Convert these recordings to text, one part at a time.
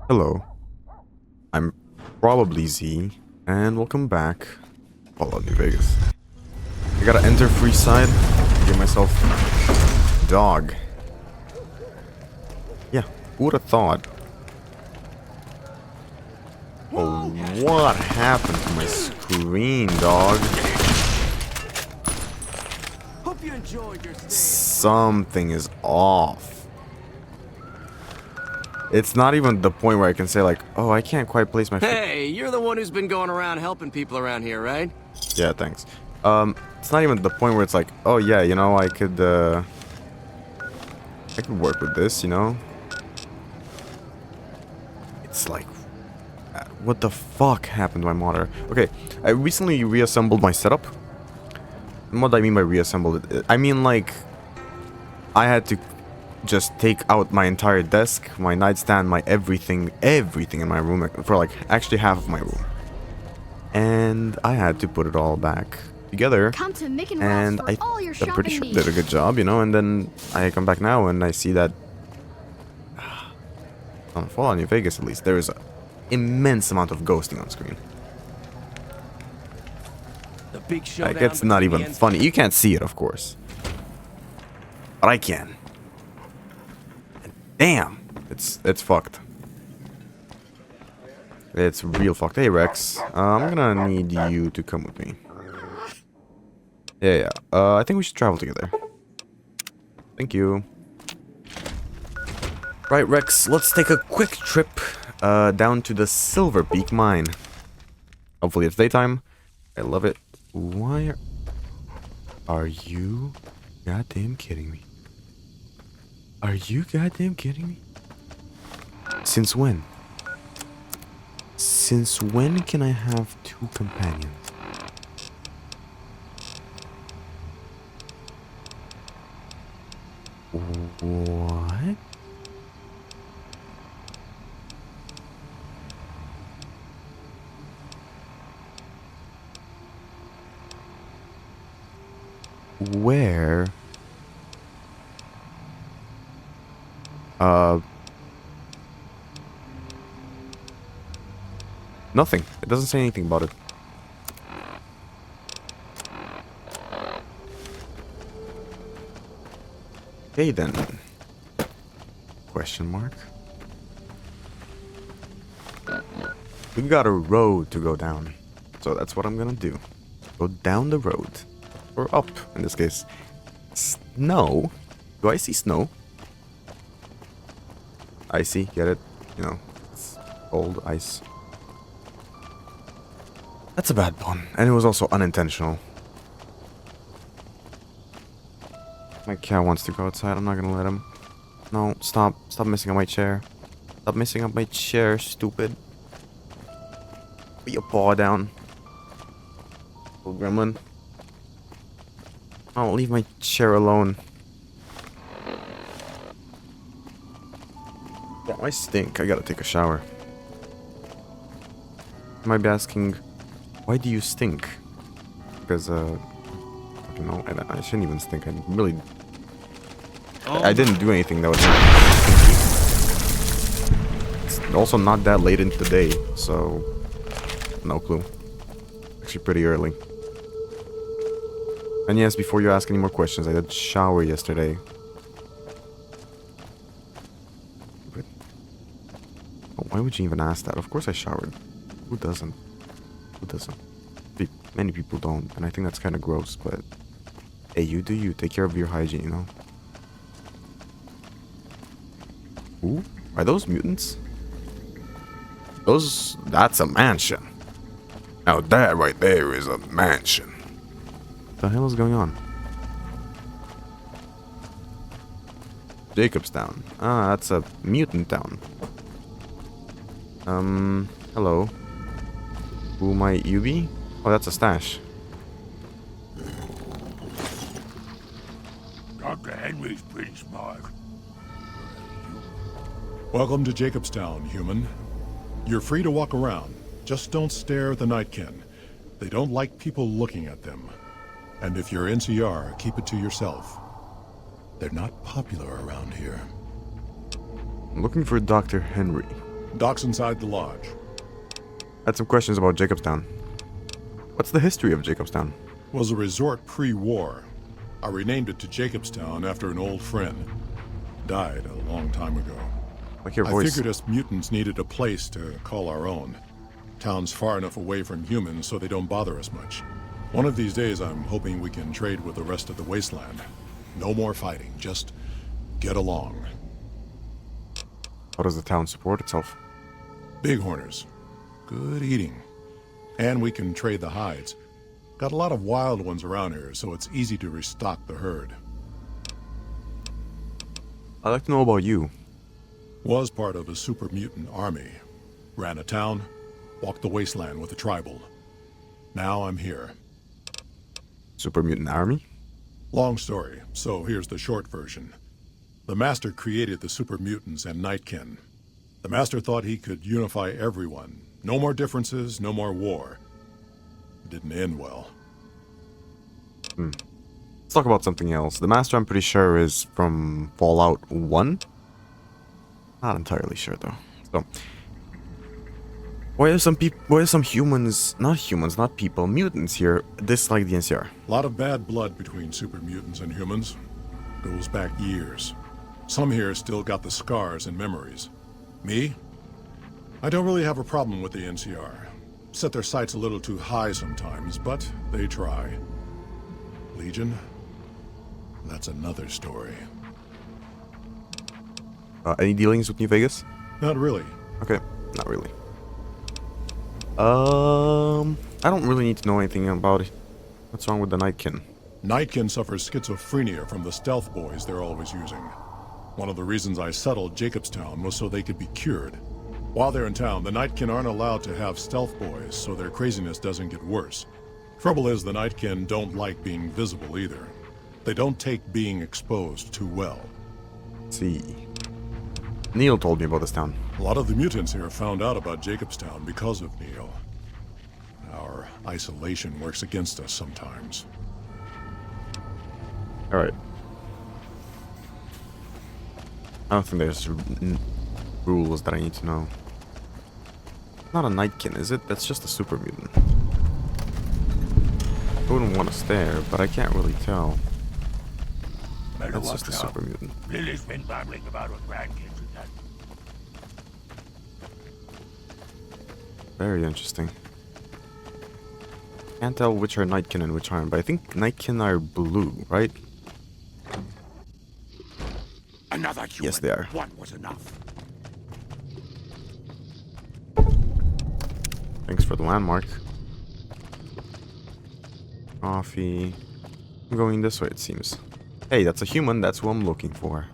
Hello, I'm probably Z, and welcome back. Fallout New Vegas. I gotta enter free side, get myself dog. Yeah, who would have thought? Oh, what happened to my screen, dog? Hope you enjoyed your stay. Something is off. It's not even the point where I can say like, oh, I can't quite place my foot. Hey, you're the one who's been going around helping people around here, right? Yeah, thanks. It's not even the point where it's like, oh yeah, you know, I could work with this, you know? It's like, what the fuck happened to my monitor? Okay, I recently reassembled my setup. And what do I mean by reassembled it? I mean like, I had to just take out my entire desk, my nightstand, my everything in my room, for like actually half of my room. And I had to put it all back together. Come to Mick and And Ross for all your I'm pretty sure shopping I did a needs. good job, you know, and then I come back now and I see that on Fallout New Vegas at least, there is an immense amount of ghosting on screen. The big showdown. Like, it's not between even the funny. You can't see it, of course. But I can. And damn! It's fucked. It's real fucked. Hey, Rex. I'm gonna need you to come with me. Yeah. I think we should travel together. Thank you. Right, Rex, let's take a quick trip down to the Silver Peak mine. Hopefully it's daytime. I love it. Why are you goddamn kidding me? Are you goddamn kidding me? Since when? Since when can I have two companions? What? Where? Nothing. It doesn't say anything about it. Okay then. Question mark. We got a road to go down. So that's what I'm gonna do. Go down the road. Or up, in this case. Snow? Do I see snow? Icy, get it? You know, it's old ice. That's a bad pun. And it was also unintentional. My cat wants to go outside. I'm not gonna let him. No, stop. Stop messing up my chair. Stop messing up my chair, stupid. Put your paw down. Little gremlin. Oh, leave my chair alone. Yeah, I stink. I gotta take a shower. You might be asking, why do you stink? Because, I don't know, I shouldn't even stink. I really... I didn't do anything that was... It's also not that late into the day, so... No clue. Actually pretty early. And yes, before you ask any more questions, I did shower yesterday. But... Oh, why would you even ask that? Of course I showered. Who doesn't? Who doesn't? Many people don't, and I think that's kind of gross, but... Hey, you do you. Take care of your hygiene, you know? Ooh, are those mutants? That's a mansion. Now that right there is a mansion. What the hell is going on? Jacobstown. Ah, that's a mutant town. Hello. Who might you be? Oh, that's a stash. Dr. Henry's pretty smart. Welcome to Jacobstown, human. You're free to walk around. Just don't stare at the Nightkin. They don't like people looking at them. And if you're NCR, keep it to yourself. They're not popular around here. I'm looking for Dr. Henry. Docks inside the lodge. I had some questions about Jacobstown. What's the history of Jacobstown? Was a resort pre-war. I renamed it to Jacobstown after an old friend. Died a long time ago. Like your I voice. figured us mutants needed a place to call our own. Town's far enough away from humans so they don't bother us much. One of these days I'm hoping we can trade with the rest of the wasteland. No more fighting, just get along. How does the town support itself? Bighorners. Good eating. And we can trade the hides. Got a lot of wild ones around here, so it's easy to restock the herd. I'd like to know about you. Was part of a super mutant army. Ran a town, walked the wasteland with a tribal. Now I'm here. Super Mutant Army? Long story, so here's the short version. The Master created the super mutants and Nightkin. The Master thought he could unify everyone. No more differences, no more war. Didn't end well. Let's talk about something else. The Master, I'm pretty sure, is from Fallout 1? Not entirely sure, though. So, why are some humans, not people, mutants here, dislike the NCR? A lot of bad blood between super mutants and humans. Goes back years. Some here still got the scars and memories. Me? I don't really have a problem with the NCR. Set their sights a little too high sometimes, but they try. Legion? That's another story. Any dealings with New Vegas? Not really. Okay, not really. I don't really need to know anything about it. What's wrong with the Nightkin? Nightkin suffers schizophrenia from the stealth boys they're always using. One of the reasons I settled Jacobstown was so they could be cured. While they're in town, the Nightkin aren't allowed to have stealth boys, so their craziness doesn't get worse. Trouble is, the Nightkin don't like being visible either. They don't take being exposed too well. Let's see. Neil told me about this town. A lot of the mutants here found out about Jacobstown because of Neil. Our isolation works against us sometimes. Alright. I don't think there's rules that I need to know. Not a Nightkin, is it? That's just a super mutant. I wouldn't want to stare, but I can't really tell. Better That's watch just a out. super mutant. Lily's been babbling about her grandkids and that. Very interesting. Can't tell which are Nightkin and which aren't, but I think Nightkin are blue, right? Another human. Yes, they are. One was enough. Thanks for the landmark. Coffee. I'm going this way, it seems. Hey, that's a human. That's who I'm looking for.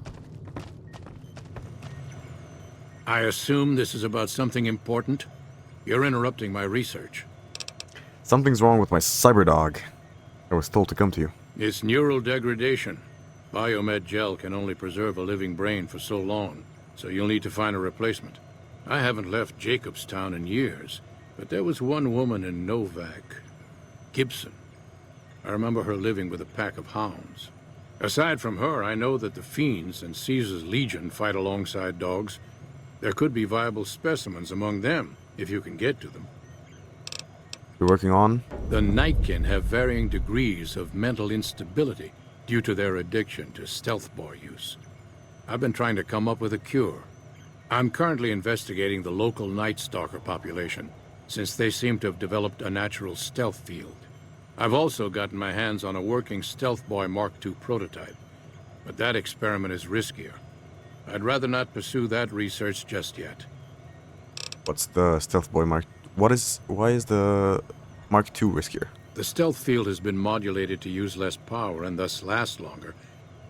I assume this is about something important? You're interrupting my research. Something's wrong with my cyber dog. I was told to come to you. It's neural degradation. Biomed gel can only preserve a living brain for so long, so you'll need to find a replacement. I haven't left Jacobstown in years, but there was one woman in Novak, Gibson. I remember her living with a pack of hounds. Aside from her, I know that the Fiends and Caesar's Legion fight alongside dogs. There could be viable specimens among them, if you can get to them. You're working on? The Nightkin have varying degrees of mental instability due to their addiction to stealth boy use. I've been trying to come up with a cure. I'm currently investigating the local Night Stalker population, since they seem to have developed a natural stealth field. I've also gotten my hands on a working Stealth Boy Mark II prototype, but that experiment is riskier. I'd rather not pursue that research just yet. What's the Stealth Boy Mark? Why is the Mark II riskier? The stealth field has been modulated to use less power and thus last longer,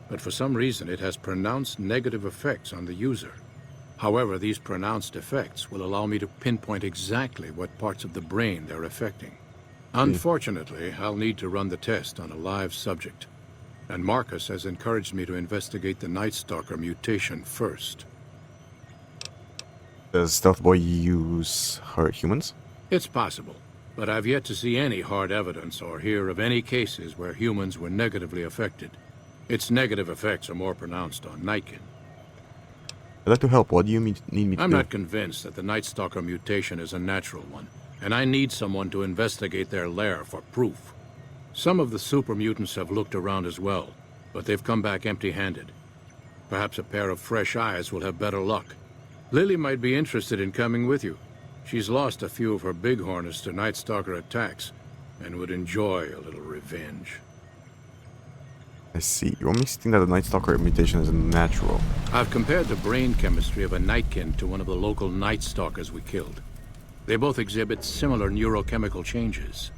but for some reason it has pronounced negative effects on the user. However, these pronounced effects will allow me to pinpoint exactly what parts of the brain they're affecting. Unfortunately, I'll need to run the test on a live subject, and Marcus has encouraged me to investigate the Night Stalker mutation first. Does Stealth Boy use hurt humans? It's possible, but I've yet to see any hard evidence or hear of any cases where humans were negatively affected. Its negative effects are more pronounced on Nightkin. I'd like to help. What do you need me to I'm do? not convinced that the Night Stalker mutation is a natural one, and I need someone to investigate their lair for proof. Some of the super mutants have looked around as well, but they've come back empty-handed. Perhaps a pair of fresh eyes will have better luck. Lily might be interested in coming with you. She's lost a few of her bighorners to Night Stalker attacks, and would enjoy a little revenge. I see. You want me to think that the Night Stalker mutation is natural? I've compared the brain chemistry of a Nightkin to one of the local Night Stalkers we killed. They both exhibit similar neurochemical changes.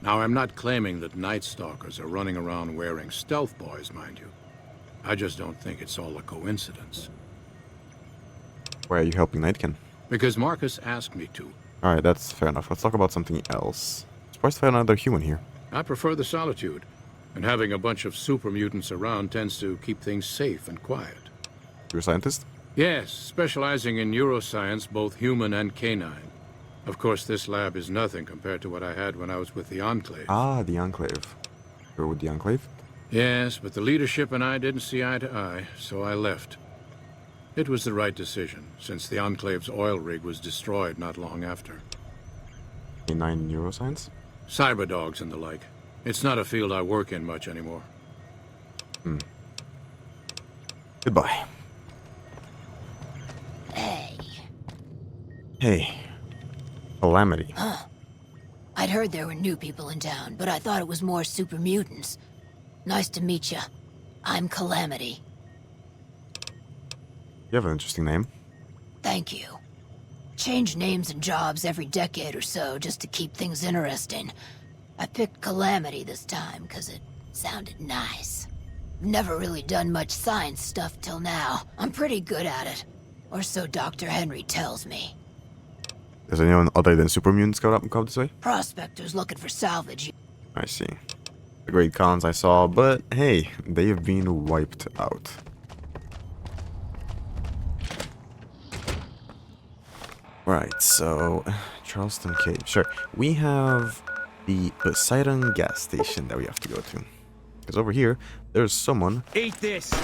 Now, I'm not claiming that Night Stalkers are running around wearing stealth boys, mind you. I just don't think it's all a coincidence. Why are you helping Nightkin? Because Marcus asked me to. Alright, that's fair enough. Let's talk about something else. Surprised to find another human here. I prefer the solitude, and having a bunch of super mutants around tends to keep things safe and quiet. You're a scientist? Yes, specializing in neuroscience, both human and canine. Of course, this lab is nothing compared to what I had when I was with the Enclave. Ah, the Enclave. You're with the Enclave? Yes, but the leadership and I didn't see eye to eye, so I left. It was the right decision, since the Enclave's oil rig was destroyed not long after. Canine neuroscience? Cyber dogs and the like. It's not a field I work in much anymore. Goodbye. Hey. Hey. Calamity. I'd heard there were new people in town, but I thought it was more super mutants. Nice to meet ya. I'm Calamity. You have an interesting name. Thank you. Change names and jobs every decade or so just to keep things interesting. I picked Calamity this time because it sounded nice. Never really done much science stuff till now. I'm pretty good at it. Or so Dr. Henry tells me. Does anyone other than super mutants come this way? Prospectors looking for salvage. I see. The great cons I saw, but hey, they have been wiped out. Right, so Charleston Cave. Sure, we have the Poseidon gas station that we have to go to. Because over here, there's someone Eat this. who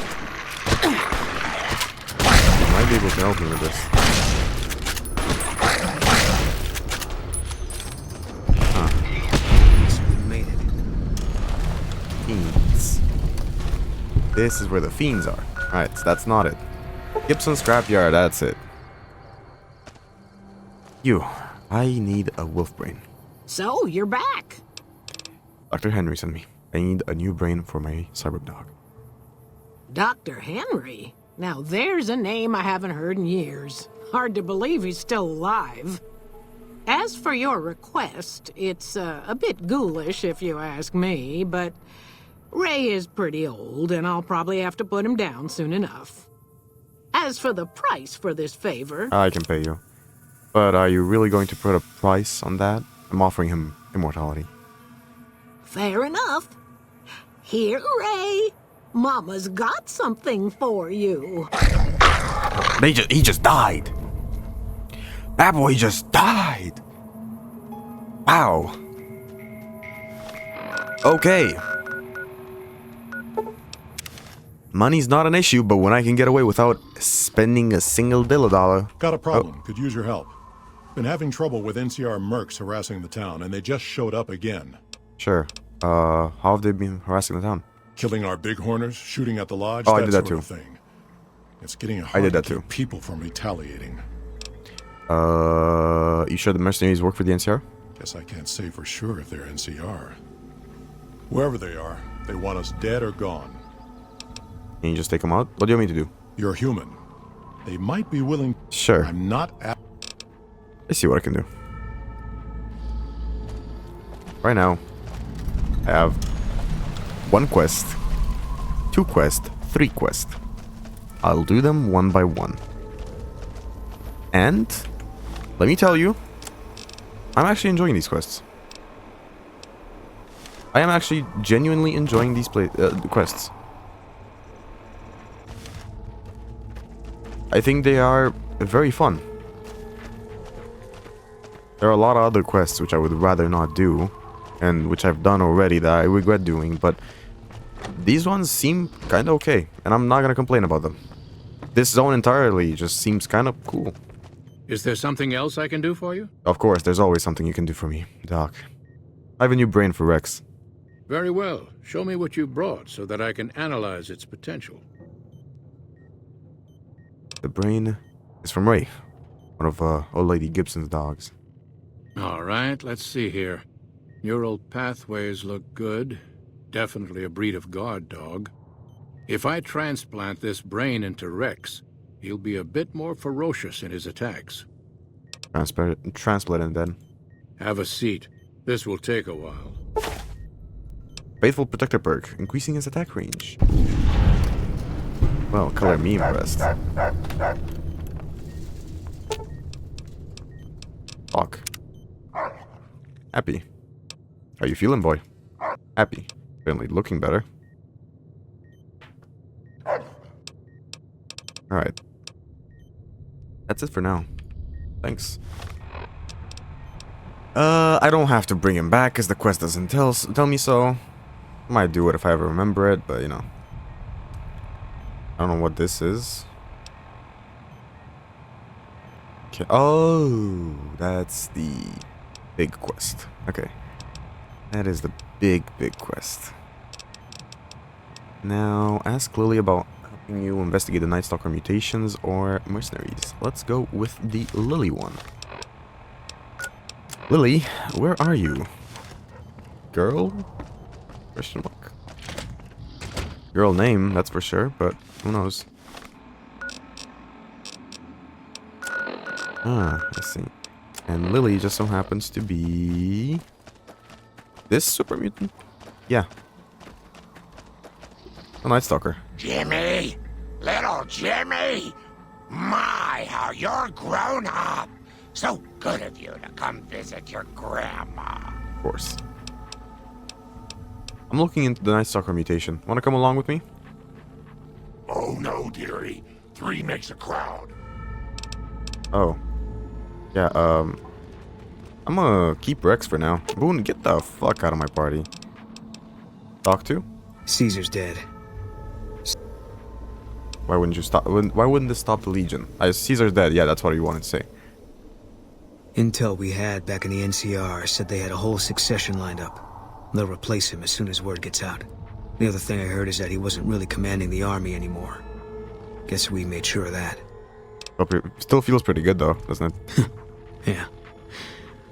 might be able to help me with this. We made it. Fiends. This is where the fiends are. Alright, so that's not it. Gibson Scrapyard, that's it. I need a wolf brain. So, you're back. Dr. Henry sent me. I need a new brain for my cyber dog. Dr. Henry? Now there's a name I haven't heard in years. Hard to believe he's still alive. As for your request, it's a bit ghoulish if you ask me, but Ray is pretty old and I'll probably have to put him down soon enough. As for the price for this favor... I can pay you. But are you really going to put a price on that? I'm offering him immortality. Fair enough. Here, Ray. Mama's got something for you. He just died. That boy just died. Wow. Okay. Money's not an issue, but when I can get away without spending a single $1. Got a problem. Could use your help. Been having trouble with NCR mercs harassing the town, and they just showed up again. Sure. How have they been harassing the town? Killing our bighorners, shooting at the lodge, Oh, I did that sort of too. thing. It's getting hard did that to too. keep people from retaliating. You sure the mercenaries work for the NCR? Guess I can't say for sure if they're NCR. Wherever they are, they want us dead or gone. Can you just take them out? What do you want me to do? You're human. They might be willing... Sure. I'm not... Let's see what I can do. Right now, I have 1 quest, 2 quests, 3 quests. I'll do them one by one. And let me tell you, I'm actually enjoying these quests. I am actually genuinely enjoying these quests. I think they are very fun. There are a lot of other quests which I would rather not do, and which I've done already that I regret doing, but these ones seem kinda okay, and I'm not gonna complain about them. this zone entirely just seems kind of cool. Is there something else I can do for you? Of course, there's always something you can do for me, Doc. I have a new brain for Rex. Very well. Show me what you brought so that I can analyze its potential. The brain is from Ray, one of old lady Gibson's dogs. All right, let's see here. Neural pathways look good. Definitely a breed of guard dog. If I transplant this brain into Rex, he'll be a bit more ferocious in his attacks. Transplant it then. Have a seat. This will take a while. Faithful Protector perk, increasing his attack range. Well, color me impressed. Fuck. Happy. How you feeling, boy? Happy. Certainly looking better. Alright. That's it for now. Thanks. I don't have to bring him back because the quest doesn't tell me so. Might do it if I ever remember it, but you know. I don't know what this is. Okay. Oh, that's the big quest. Okay. That is the big quest. Now, ask Lily about helping you investigate the Night Stalker mutations or mercenaries. Let's go with the Lily one. Lily, where are you? Girl? Question mark. Girl name, that's for sure, but who knows? Ah, I see. And Lily just so happens to be... this super mutant? Yeah. A Night Stalker. Jimmy! Little Jimmy! My, how you're grown up! So good of you to come visit your grandma. Of course. I'm looking into the Night Stalker mutation. Wanna come along with me? Oh no, dearie. 3 makes a crowd. Oh. Yeah, I'm gonna keep Rex for now. Boone, get the fuck out of my party. Talk to? Caesar's dead. Why wouldn't you stop? Why wouldn't this stop the Legion? Caesar's dead. Yeah, that's what you wanted to say. Intel we had back in the NCR said they had a whole succession lined up. They'll replace him as soon as word gets out. The other thing I heard is that he wasn't really commanding the army anymore. Guess we made sure of that. Still feels pretty good though, doesn't it? Yeah.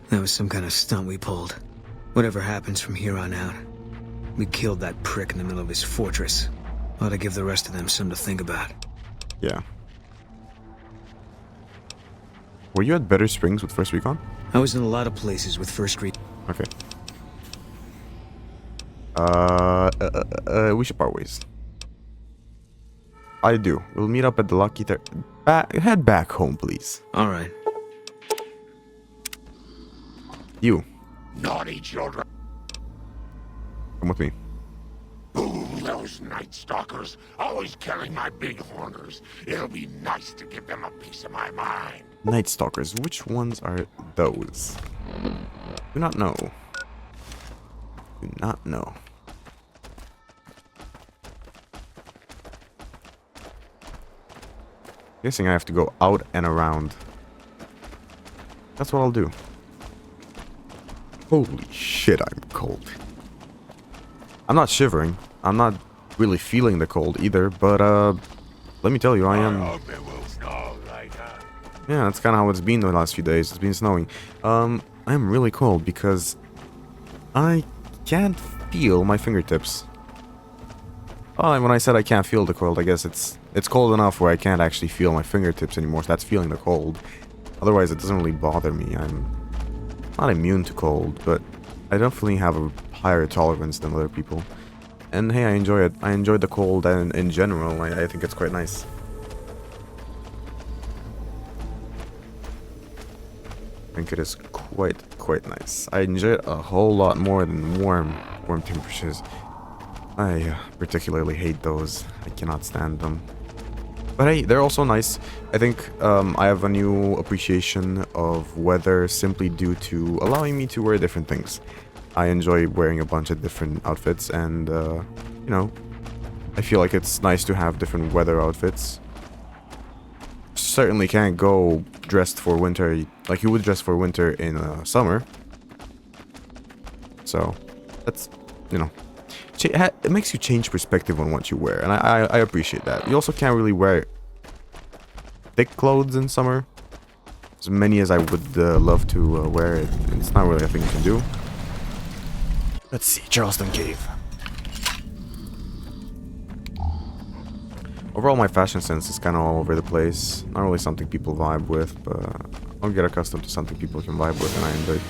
That was some kind of stunt we pulled. Whatever happens from here on out, we killed that prick in the middle of his fortress. Ought to give the rest of them something to think about. Yeah. Were you at Better Springs with First Recon? I was in a lot of places with First Recon. Okay. We should part ways. I do. We'll meet up at the Lucky head back home, please. Alright. You. Naughty children. Come with me. Ooh, those Night Stalkers. Always killing my big horners. It'll be nice to give them a piece of my mind. Night Stalkers. Which ones are those? Do not know. Do not know. Guessing I have to go out and around. That's what I'll do. Holy shit, I'm cold. I'm not shivering. I'm not really feeling the cold either, but let me tell you, I am... Yeah, that's kind of how it's been the last few days. It's been snowing. I am really cold because I can't feel my fingertips. Well, when I said I can't feel the cold, I guess it's cold enough where I can't actually feel my fingertips anymore, so that's feeling the cold. Otherwise, it doesn't really bother me. I'm not immune to cold, but I definitely have a higher tolerance than other people. And hey, I enjoy it. I enjoy the cold, and in general, I think it's quite nice. I think it is quite nice. I enjoy it a whole lot more than warm temperatures. I particularly hate those. I cannot stand them. But hey, they're also nice. I think I have a new appreciation of weather simply due to allowing me to wear different things. I enjoy wearing a bunch of different outfits, and you know, I feel like it's nice to have different weather outfits. certainly can't go dressed for winter like you would dress for winter in summer. So, that's, you know, it makes you change perspective on what you wear, and I appreciate that. You also can't really wear thick clothes in summer. As many as I would love to wear it, it's not really a thing you can do. Let's see, Charleston Cave. Overall, my fashion sense is kind of all over the place. Not really something people vibe with, but I'll get accustomed to something people can vibe with, and I enjoy it.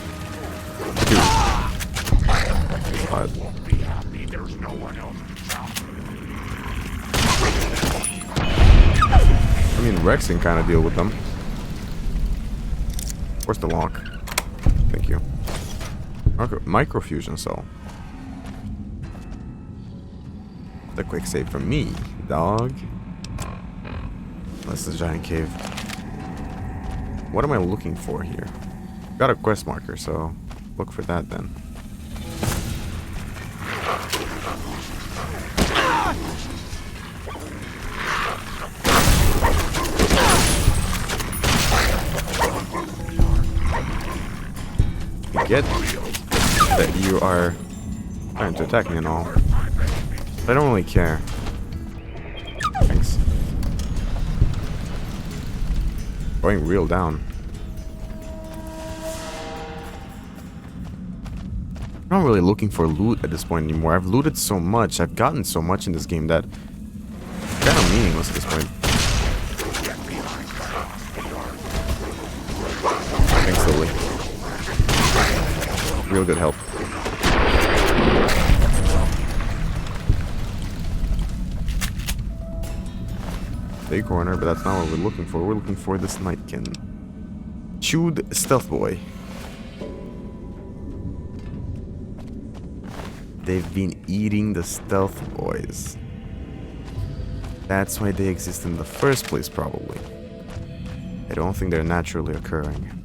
I mean, Rex can kind of deal with them. Where's the lock? Thank you. Microfusion cell. The quick save from me, dog. This is a giant cave. What am I looking for here? Got a quest marker, so look for that then. I get that you are trying to attack me and all. I don't really care. Thanks. Going real down. I'm not really looking for loot at this point anymore. I've looted so much. I've gotten so much in this game that it's kind of meaningless at this point. Thanks, Lily. Real good help. Big corner, but that's not what we're looking for. We're looking for this Nightkin. Chewed Stealth Boy. They've been eating the Stealth Boys. That's why they exist in the first place, probably. I don't think they're naturally occurring.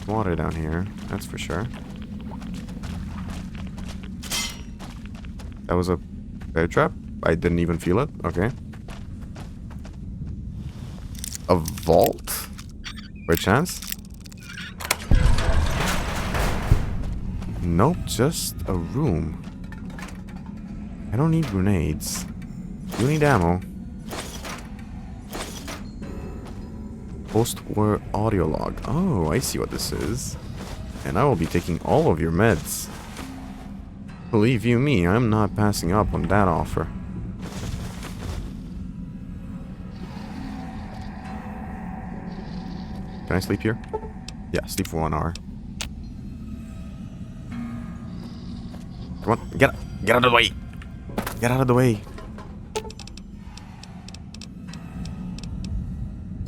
Water down here, that's for sure. That was a bear trap? I didn't even feel it? Okay. A vault? By chance? Nope, just a room. I don't need grenades. You need ammo. Post-war audio log. Oh, I see what this is. And I will be taking all of your meds. Believe you me, I'm not passing up on that offer. Can I sleep here? Yeah, sleep for 1 hour. Come on, get out of the way! Get out of the way!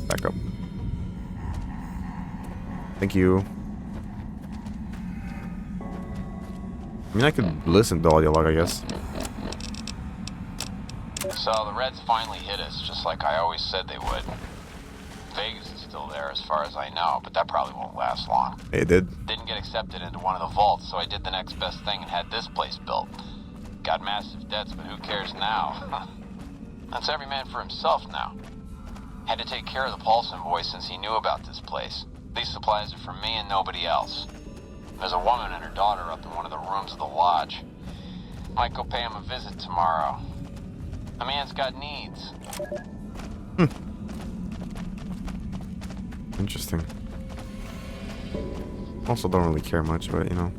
Back up. Thank you. I mean, I could listen to the audio log, I guess. So the Reds finally hit us, just like I always said they would. Vegas is still there as far as I know, but that probably won't last long. It did. Didn't get accepted into one of the vaults, so I did the next best thing and had this place built. Got massive debts, but who cares now? That's every man for himself now. Had to take care of the Paulson boy since he knew about this place. These supplies are for me and nobody else. There's a woman and her daughter up in one of the rooms of the lodge. Might go pay him a visit tomorrow. A man's got needs. Interesting. Also don't really care much, but you know.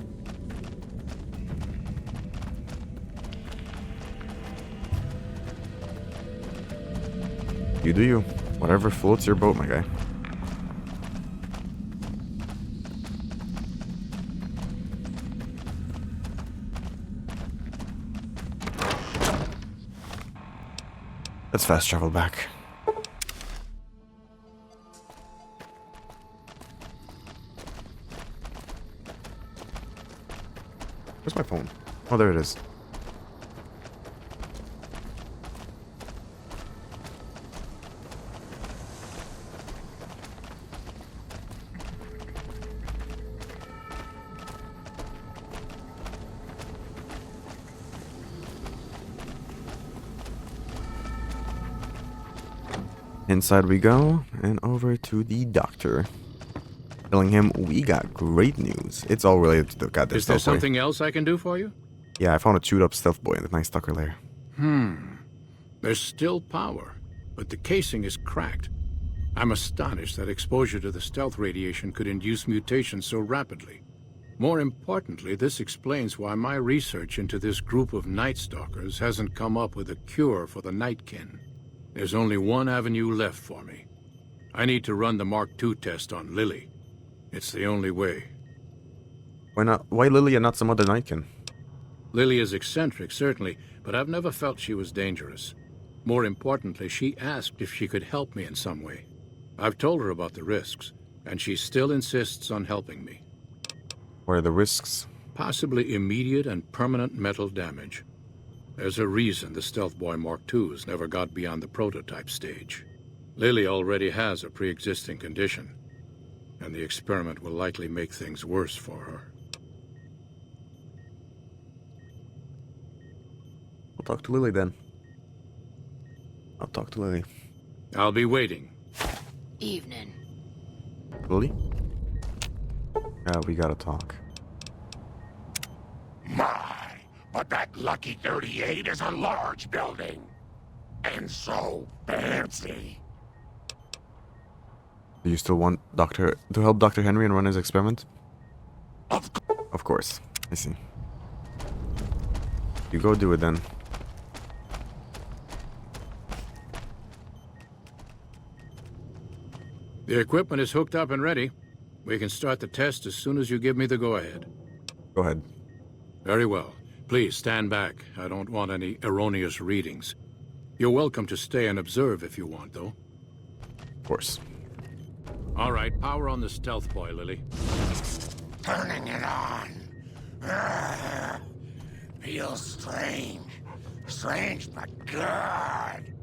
You do you. Whatever floats your boat, my guy. Let's fast travel back. Where's my phone? Oh, there it is. Inside we go, and over to the doctor. Telling him we got great news. It's all related to the goddamn Is there stealth boy. something else I can do for you? Yeah, I found a chewed up stealth boy in the night stalker lair. There's still power, but the casing is cracked. I'm astonished that exposure to the stealth radiation could induce mutations so rapidly. More importantly, this explains why my research into this group of Night Stalkers hasn't come up with a cure for the Nightkin. There's only one avenue left for me. I need to run the Mark II test on Lily. It's the only way. Why not? Why Lily and not some other Nightkin? Lily is eccentric, certainly, but I've never felt she was dangerous. More importantly, she asked if she could help me in some way. I've told her about the risks, and she still insists on helping me. What are the risks? Possibly immediate and permanent metal damage. There's a reason the Stealth Boy Mark IIs never got beyond the prototype stage. Lily already has a pre-existing condition, and the experiment will likely make things worse for her. I'll talk to Lily then. I'll talk to Lily. I'll be waiting. Evening. Lily? Yeah, we gotta talk. My, but that Lucky 38 is a large building. And so fancy. Do you still want to help Dr. Henry and run his experiment? Of course. I see. You go do it then. The equipment is hooked up and ready. We can start the test as soon as you give me the go-ahead. Go ahead. Very well. Please stand back. I don't want any erroneous readings. You're welcome to stay and observe if you want, though. Of course. All right, power on the Stealth Boy, Lily. Turning it on. Feels strange. Strange but good.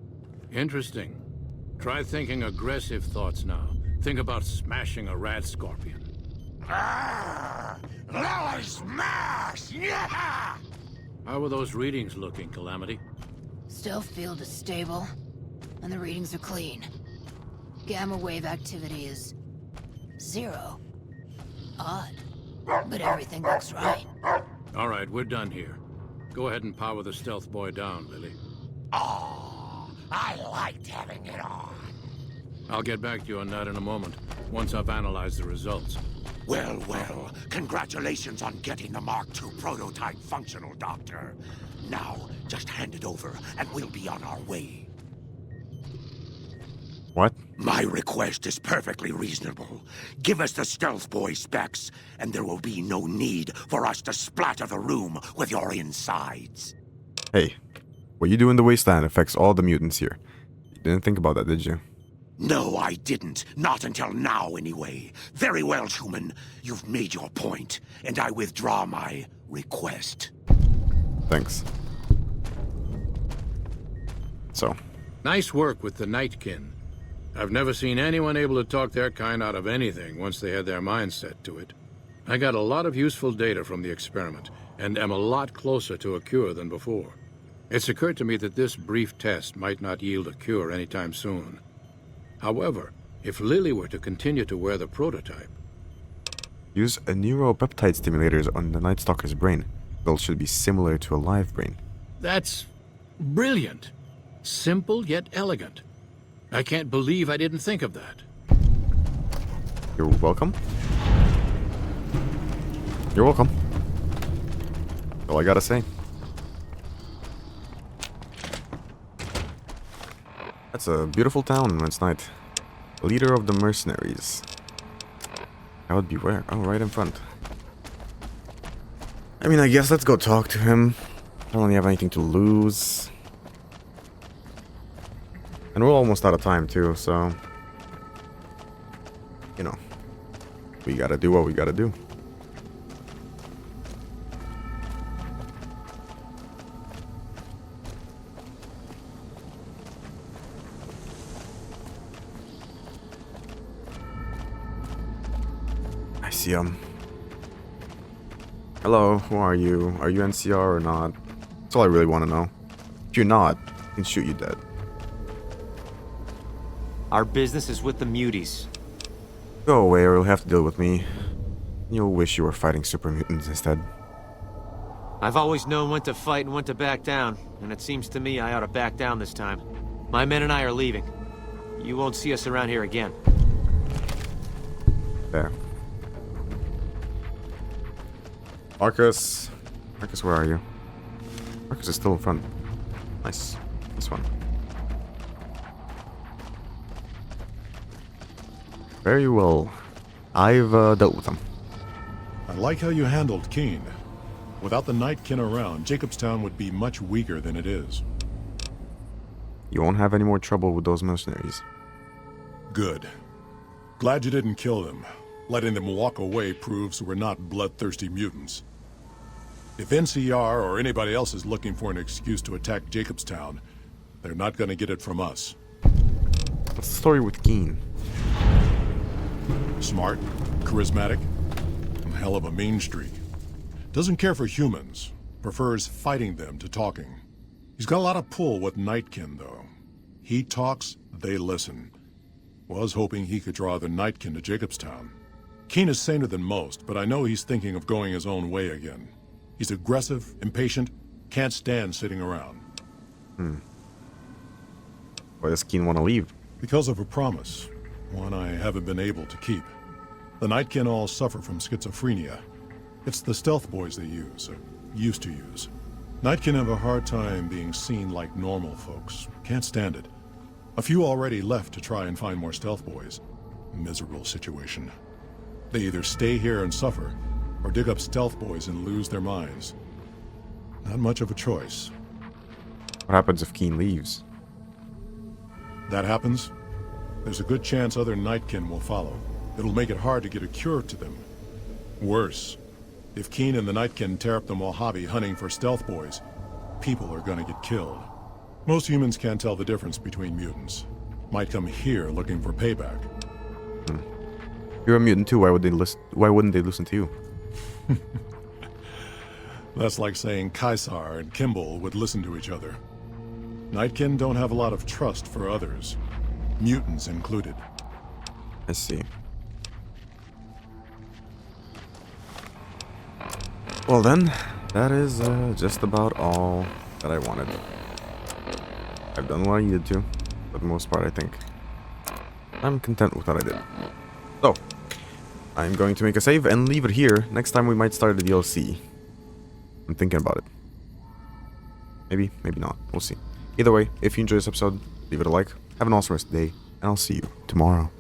Interesting. Try thinking aggressive thoughts now. Think about smashing a rad scorpion. Lily smash! Yeah! How are those readings looking, Calamity? Stealth field is stable, and the readings are clean. Gamma wave activity is 0. Odd. But everything looks right. All right, we're done here. Go ahead and power the Stealth Boy down, Lily. Oh, I liked having it on. I'll get back to you on that in a moment, once I've analyzed the results. Well, well, congratulations on getting the Mark II prototype functional, Doctor. Now, just hand it over, and we'll be on our way. What? My request is perfectly reasonable. Give us the Stealth Boy specs, and there will be no need for us to splatter the room with your insides. Hey, what you do in the Wasteland affects all the mutants here. You didn't think about that, did you? No, I didn't. Not until now, anyway. Very well, human. You've made your point, and I withdraw my request. Thanks. So. Nice work with the Nightkin. I've never seen anyone able to talk their kind out of anything once they had their mind set to it. I got a lot of useful data from the experiment, and am a lot closer to a cure than before. It's occurred to me that this brief test might not yield a cure anytime soon. However, if Lily were to continue to wear the prototype... Use a neuropeptide stimulators on the Night Stalker's brain. Those should be similar to a live brain. That's brilliant. Simple yet elegant. I can't believe I didn't think of that. You're welcome. You're welcome. That's all I gotta say. That's a beautiful town when it's night. Leader of the mercenaries. I would be where? Oh, right in front. I mean, I guess let's go talk to him. I don't really have anything to lose. And we're almost out of time too, so... You know. We gotta do what we gotta do. I see him. Hello, who are you? Are you NCR or not? That's all I really want to know. If you're not, I can shoot you dead. Our business is with the muties. Go away or you'll have to deal with me. You'll wish you were fighting super mutants instead. I've always known when to fight and when to back down, and it seems to me I ought to back down this time. My men and I are leaving. You won't see us around here again. There. Marcus, where are you? Marcus is still in front. Nice. This one. Very well. I've dealt with them. I like how you handled Keen. Without the Nightkin around, Jacobstown would be much weaker than it is. You won't have any more trouble with those mercenaries. Good. Glad you didn't kill them. Letting them walk away proves we're not bloodthirsty mutants. If NCR or anybody else is looking for an excuse to attack Jacobstown, they're not gonna get it from us. What's the story with Keen? Smart, charismatic, and hell of a mean streak. Doesn't care for humans, prefers fighting them to talking. He's got a lot of pull with Nightkin, though. He talks, they listen. Was hoping he could draw the Nightkin to Jacobstown. Keen is saner than most, but I know he's thinking of going his own way again. He's aggressive, impatient, can't stand sitting around. Why does Keen want to leave? Because of a promise, one I haven't been able to keep. The Nightkin all suffer from schizophrenia. It's the stealth boys they use, or used to use. Nightkin have a hard time being seen like normal folks. Can't stand it. A few already left to try and find more stealth boys. Miserable situation. They either stay here and suffer, or dig up stealth boys and lose their minds. Not much of a choice. What happens if Keen leaves? That happens, there's a good chance other Nightkin will follow. It'll make it hard to get a cure to them. Worse, if Keen and the Nightkin tear up the Mojave hunting for stealth boys, people are gonna get killed. Most humans can't tell the difference between mutants. Might come here looking for payback. You're a mutant too. Why wouldn't they listen to you? That's like saying Caesar and Kimball would listen to each other. Nightkin don't have a lot of trust for others, mutants included. I see. Well then, that is just about all that I wanted. I've done what I needed to, for the most part, I think. I'm content with what I did. So, I'm going to make a save and leave it here. Next time we might start the DLC. I'm thinking about it. Maybe, maybe not. We'll see. Either way, if you enjoyed this episode, leave it a like. Have an awesome rest of the day, and I'll see you tomorrow.